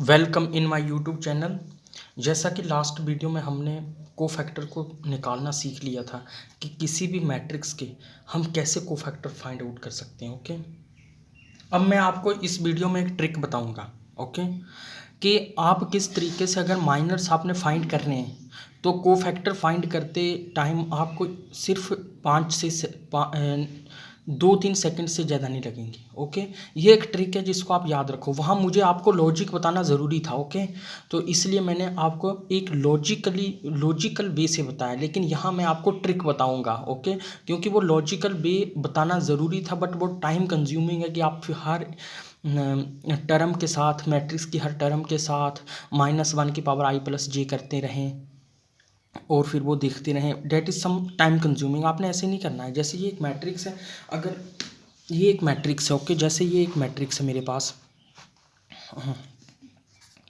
Welcome in my YouTube channel. जैसा कि last video में हमने कोफैक्टर को निकालना सीख लिया था कि किसी भी मैट्रिक्स के हम कैसे कोफैक्टर फाइंड आउट कर सकते हैं। ओके, अब मैं आपको इस वीडियो में एक ट्रिक बताऊंगा। ओके, कि आप किस तरीके से अगर माइनर्स आपने फाइंड करने हैं तो कोफैक्टर फाइंड करते टाइम आपको सिर्फ 2-3 सेकंड से ज़्यादा नहीं लगेंगे। ओके, ये एक ट्रिक है जिसको आप याद रखो। वहाँ मुझे आपको लॉजिक बताना ज़रूरी था। ओके, तो इसलिए मैंने आपको एक लॉजिकल वे से बताया, लेकिन यहाँ मैं आपको ट्रिक बताऊँगा। ओके, क्योंकि वो लॉजिकल वे बताना ज़रूरी था, बट वो टाइम कंज्यूमिंग है कि आप हर टर्म के साथ, मैट्रिक्स की हर टर्म के साथ -1 की पावर i+j करते रहें और फिर वो देखते रहें। That is some time consuming. आपने ऐसे नहीं करना है। जैसे ये एक मैट्रिक्स है, अगर ये एक मैट्रिक्स है, ओके, जैसे ये एक मैट्रिक्स है मेरे पास,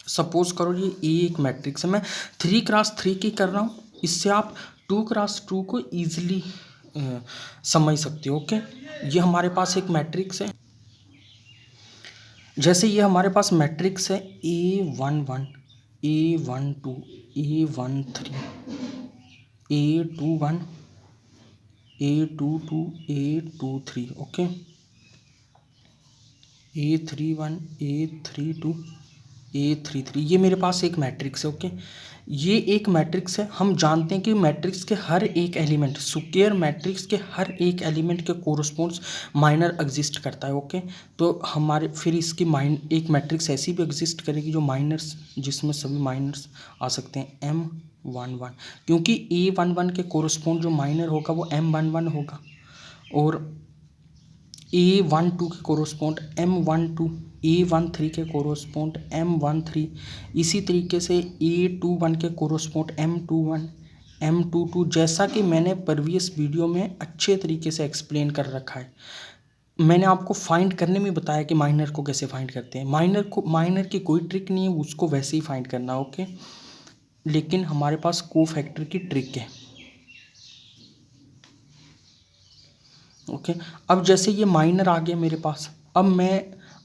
सपोज करो ये एक मैट्रिक्स है, मैं 3x3 की कर रहा हूँ। इससे आप 2x2 को ईजिली समझ सकते हो। ओके, ये हमारे पास एक मैट्रिक्स है। जैसे ये हमारे पास मैट्रिक्स है A11, A12, A13, A21, A22, A23, okay, A31, A32, A33, ये मेरे पास एक मैट्रिक्स है। ओके, ये एक मैट्रिक्स है। हम जानते हैं कि मैट्रिक्स के हर एक एलिमेंट, स्क्वायर मैट्रिक्स के हर एक एलिमेंट के कोरस्पोंड्स माइनर एग्जिस्ट करता है। ओके, तो हमारे फिर इसकी एक मैट्रिक्स ऐसी भी एग्जिस्ट करेगी जो माइनर्स, जिसमें सभी माइनर्स आ सकते हैं, M11, क्योंकि A11 के कोरस्पोंड जो माइनर होगा वो M11 होगा, और A12 के कोरोस्पोंड M12, A13 के कोरोस्पोंड M13, इसी तरीके से A21 के कोरोस्पोंड M21, M22, जैसा कि मैंने प्रीवियस वीडियो में अच्छे तरीके से एक्सप्लेन कर रखा है। मैंने आपको फाइंड करने में बताया कि माइनर को कैसे फाइंड करते हैं। माइनर की कोई ट्रिक नहीं है, उसको वैसे ही फाइंड करना। ओके, लेकिन हमारे पास कोफैक्टर की ट्रिक है। ओके, अब जैसे ये माइनर आ गया मेरे पास,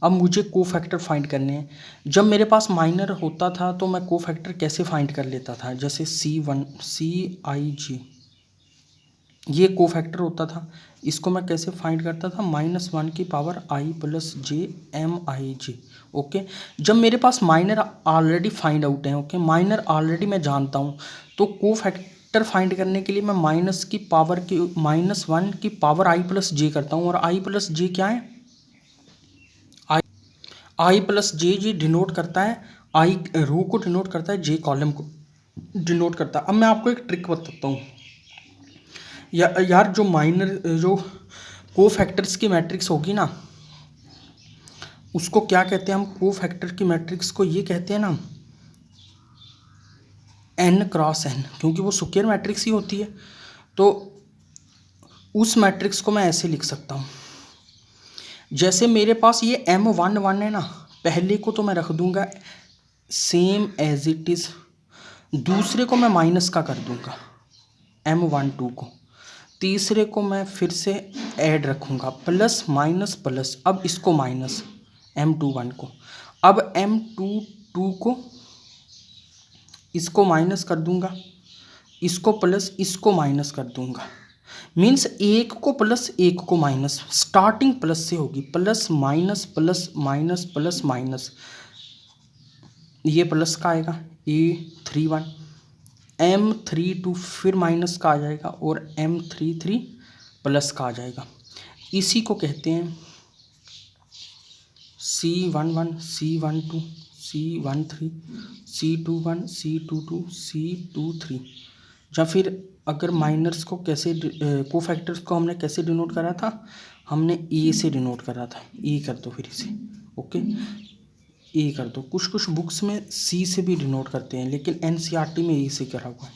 अब मुझे कोफैक्टर फाइंड करने हैं। जब मेरे पास माइनर होता था तो मैं कोफैक्टर कैसे फाइंड कर लेता था, जैसे CIG, ये कोफैक्टर होता था। इसको मैं कैसे फाइंड करता था, -1 की पावर i+j MIG। ओके, जब मेरे पास माइनर ऑलरेडी फाइंड आउट है, ओके, माइनर ऑलरेडी मैं जानता हूँ, तो कोफैक्टर फाइंड करने के लिए मैं -1 की पावर i+j करता हूँ। और i+j क्या है, i+j जी डिनोट करता है, आई रो को डिनोट करता है, j कॉलम को डिनोट करता है। अब मैं आपको एक ट्रिक बताता हूँ। यार जो कोफैक्टर्स की मैट्रिक्स होगी ना, उसको क्या कहते हैं हम, कोफैक्टर की मैट्रिक्स को ये कहते हैं ना n×n, क्योंकि वो स्क्वायर मैट्रिक्स ही होती है। तो उस मैट्रिक्स को मैं ऐसे लिख सकता हूँ, जैसे मेरे पास ये M11 है ना, पहले को तो मैं रख दूंगा सेम एज इट इज़, दूसरे को मैं माइनस का कर दूंगा M12 को, तीसरे को मैं फिर से ऐड रखूँगा प्लस माइनस प्लस, अब इसको माइनस M21 को, अब M22 को इसको माइनस कर दूंगा, इसको प्लस, इसको माइनस कर दूंगा। मीन्स एक को प्लस एक को माइनस, स्टार्टिंग प्लस से होगी, plus minus plus minus plus minus, ये प्लस का आएगा A31, M32 फिर माइनस का आ जाएगा, और M33 प्लस का आ जाएगा। इसी को कहते हैं C11, C12, C13, C21, C22, C23। या फिर अगर माइनर्स को कैसे, कोफैक्टर्स को हमने कैसे डिनोट करा था, हमने ए से डिनोट करा था। ए कर दो फिर इसे, ओके, ए कर दो। कुछ बुक्स में सी से भी डिनोट करते हैं, लेकिन एनसीईआरटी में ए से करा हुआ है,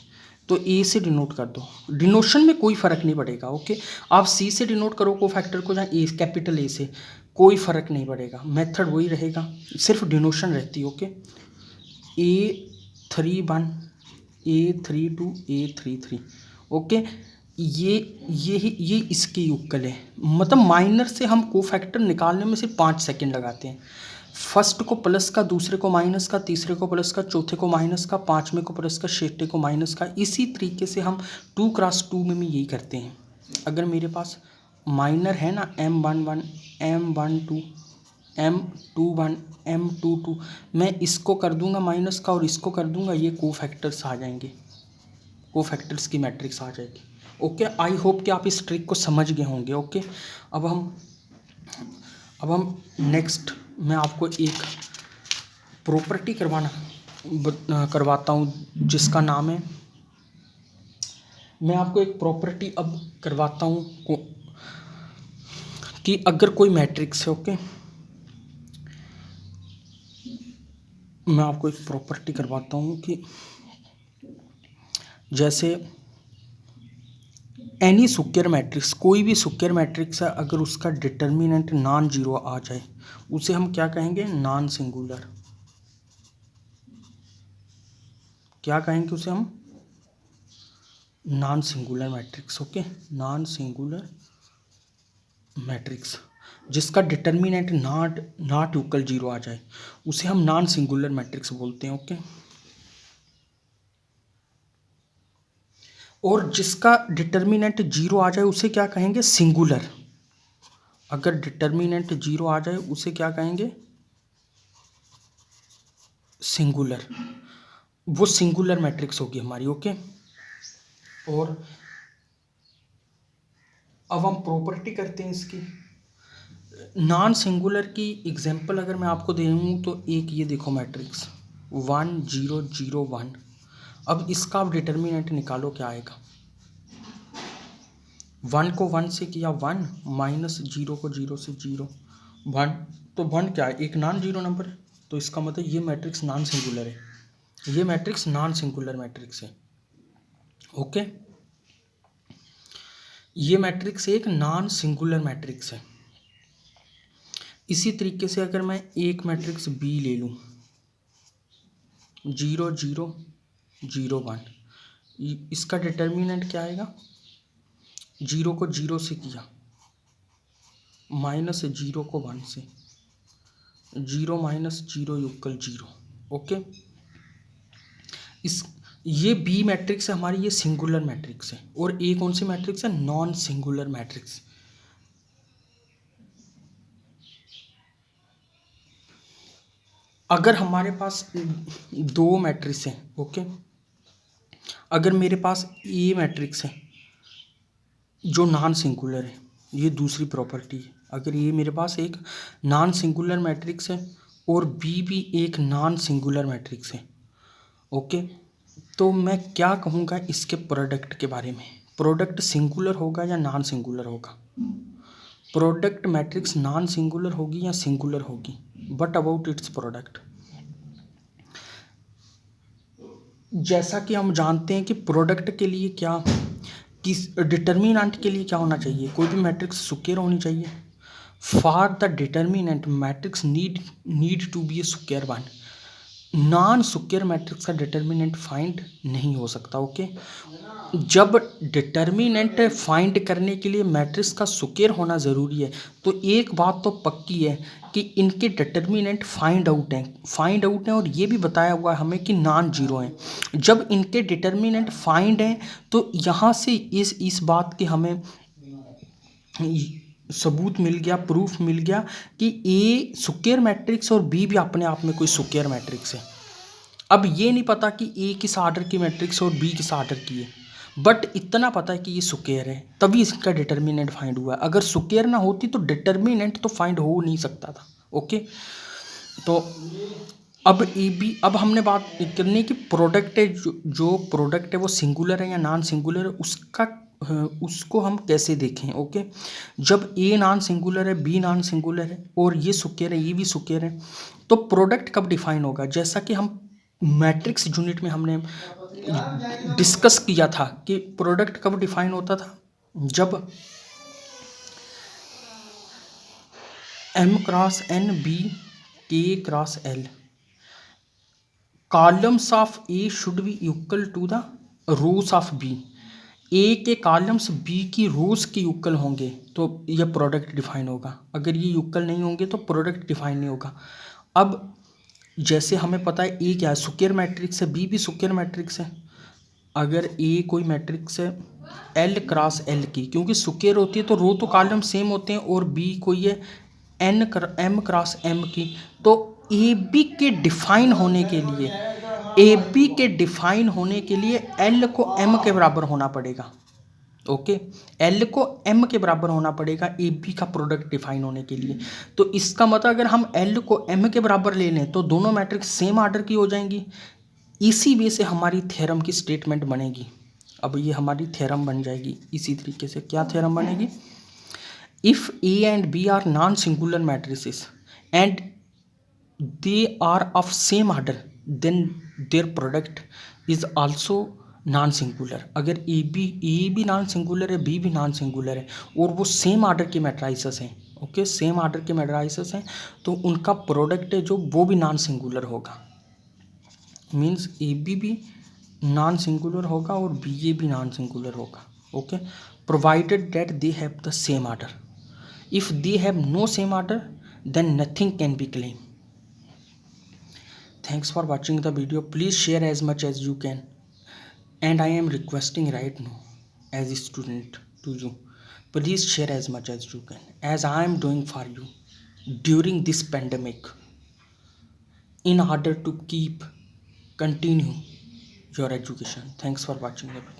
तो ए से डिनोट कर दो। डिनोशन में कोई फ़र्क नहीं पड़ेगा। ओके, आप सी से डिनोट करो कोफैक्टर को, या ए कैपिटल ए से, कोई फ़र्क नहीं पड़ेगा, मेथड वही रहेगा, सिर्फ डिनोशन रहती है। Okay, A31, A32, A33, okay, ये इसके युगल है। मतलब माइनर से हम कोफैक्टर निकालने में सिर्फ 5 सेकेंड लगाते हैं। फर्स्ट को प्लस का, दूसरे को माइनस का, तीसरे को प्लस का, चौथे को माइनस का, पांचवें को प्लस का, छठे को माइनस का। इसी तरीके से हम 2x2 में यही करते हैं। अगर मेरे पास माइनर है ना M11, M12, M21, M22, मैं इसको कर दूंगा माइनस का और इसको कर दूंगा, ये कोफैक्टर्स आ जाएंगे, कोफैक्टर्स की मैट्रिक्स आ जाएगी। ओके, आई होप कि आप इस ट्रिक को समझ गए होंगे। ओके, अब हम नेक्स्ट मैं आपको एक प्रॉपर्टी करवाता हूँ जिसका नाम है, मैं आपको एक प्रॉपर्टी अब करवाता हूँ कि अगर कोई मैट्रिक्स है, ओके, मैं आपको एक प्रॉपर्टी करवाता हूँ कि जैसे एनी स्क्वायर मैट्रिक्स, कोई भी स्क्वायर मैट्रिक्स है, अगर उसका डिटर्मिनेंट नॉन जीरो आ जाए उसे हम क्या कहेंगे, नॉन सिंगुलर। क्या कहेंगे उसे हम, non singular matrix. Okay, non singular matrix जिसका डिटर्मिनेंट नॉट इक्वल जीरो आ जाए उसे हम नॉन सिंगुलर मैट्रिक्स बोलते हैं। ओके, और जिसका डिटर्मिनेंट जीरो आ जाए उसे क्या कहेंगे, सिंगुलर। अगर डिटर्मिनेंट जीरो आ जाए उसे क्या कहेंगे, सिंगुलर। वो सिंगुलर मैट्रिक्स होगी हमारी। ओके, और अब हम प्रॉपर्टी करते हैं इसकी। नॉन सिंगुलर की एग्जांपल अगर मैं आपको दे दूँ तो एक ये देखो मैट्रिक्स 1 0 0 1। अब इसका आप डिटर्मिनेंट निकालो, क्या आएगा। 1 को 1 से किया 1, माइनस 0 को 0 से 0, 1, तो 1 क्या है, एक नॉन जीरो नंबर है। तो इसका मतलब ये मैट्रिक्स नॉन सिंगुलर है, ये मैट्रिक्स नॉन सिंगुलर मैट्रिक्स है। ओके, ये मैट्रिक्स एक नॉन सिंगुलर मैट्रिक्स है। इसी तरीके से अगर मैं एक मैट्रिक्स बी ले लूँ 0 0 0 1, इसका डिटर्मिनेंट क्या आएगा, 0 को 0 से किया, माइनस 0 को 1 से, 0 माइनस 0 इक्वल 0। ओके, ये बी मैट्रिक्स है हमारी, ये सिंगुलर मैट्रिक्स है। और ए कौन सी मैट्रिक्स है, नॉन सिंगुलर मैट्रिक्स। अगर हमारे पास दो मैट्रिक्स हैं, ओके, अगर मेरे पास ए मैट्रिक्स है जो नॉन सिंगुलर है, ये दूसरी प्रॉपर्टी है। अगर ये मेरे पास एक नॉन सिंगुलर मैट्रिक्स है और बी भी एक नॉन सिंगुलर मैट्रिक्स है, ओके, तो मैं क्या कहूँगा इसके प्रोडक्ट के बारे में। प्रोडक्ट सिंगुलर होगा या नॉन सिंगुलर होगा, प्रोडक्ट मैट्रिक्स नॉन सिंगुलर होगी या सिंगुलर होगी, बट अबाउट इट्स प्रोडक्ट। जैसा कि हम जानते हैं कि प्रोडक्ट के लिए क्या, किस डिटर्मिनेंट के लिए क्या होना चाहिए, कोई भी मैट्रिक्स स्क्वायर होनी चाहिए। For the determinant matrix need to be a square one. Non square matrix का डिटर्मिनेंट फाइंड नहीं हो सकता। ओके, जब डिटर्मिनेंट फाइंड करने के लिए मैट्रिक्स का स्क्वायर होना ज़रूरी है तो एक बात तो पक्की है कि इनके डिटर्मिनेंट फाइंड आउट हैं और ये भी बताया हुआ है हमें कि नॉन जीरो हैं। जब इनके डिटर्मिनेंट फाइंड हैं तो यहाँ से इस बात की हमें सबूत मिल गया, प्रूफ मिल गया कि ए स्क्वायर मैट्रिक्स और बी भी अपने आप में कोई स्क्वायर मैट्रिक्स है। अब ये नहीं पता कि ए किस आर्डर की मैट्रिक्स और बी किस आर्डर की है, बट इतना पता है कि ये स्क्वायर है, तभी इसका डिटर्मिनेंट फाइंड हुआ है। अगर स्क्वायर ना होती तो डिटर्मिनेंट तो फाइंड हो नहीं सकता था। ओके, तो अब हमने बात करनी कि प्रोडक्ट है, जो प्रोडक्ट है वो सिंगुलर है या नॉन सिंगुलर है, उसको हम कैसे देखें। ओके, जब ए नॉन सिंगुलर है, बी नॉन सिंगुलर है और ये स्क्वायर है, ये भी स्क्वायर है, तो प्रोडक्ट कब डिफाइन होगा। जैसा कि हम मैट्रिक्स यूनिट में हमने डिस्कस किया था कि प्रोडक्ट कब डिफाइन होता था, जब m cross n b k cross l columns of A should be equal to the rows of B. A के कॉलम्स बी की रोज के इक्वल होंगे तो यह प्रोडक्ट डिफाइन होगा, अगर ये इक्वल नहीं होंगे तो प्रोडक्ट डिफाइन नहीं होगा। अब जैसे हमें पता है ए क्या है, स्क्वायर मैट्रिक्स है, बी भी स्क्वायर मैट्रिक्स है। अगर ए कोई मैट्रिक्स है एल क्रॉस एल की, क्योंकि स्क्वायर होती है तो रो तो कॉलम सेम होते हैं, और बी कोई है एम क्रॉस एम की, तो ए बी के डिफाइन होने के लिए, ए बी के डिफाइन होने के लिए एल को एम के बराबर होना पड़ेगा। ओके, एल को एम के बराबर होना पड़ेगा ए बी का प्रोडक्ट डिफाइन होने के लिए। तो इसका मतलब अगर हम एल को एम के बराबर ले लें तो दोनों मैट्रिक्स सेम आर्डर की हो जाएंगी। इसी वे से हमारी थ्योरम की स्टेटमेंट बनेगी। अब ये हमारी थ्योरम बन जाएगी इसी तरीके से। क्या थ्योरम बनेगी? If A and B are non singular matrices and they are of same order, then their product is also non singular. अगर ए भी नॉन सिंगुलर है, बी भी नॉन सिंगुलर है, और वो सेम ऑर्डर के मैट्राइसेस हैं, ओके, सेम ऑर्डर के मैट्राइसेस हैं, तो उनका प्रोडक्ट है जो वो भी नॉन सिंगुलर होगा। मीन्स ए भी नॉन सिंगुलर होगा और बी ए भी नॉन सिंगुलर होगा। Okay, provided that they have the same order. If they have no same order then nothing can be claim. Thanks for watching the video. Please share as much as you can. And I am requesting right now as a student to you. Please share as much as you can, as I am doing for you during this pandemic, in order to continue your education. Thanks for watching the video.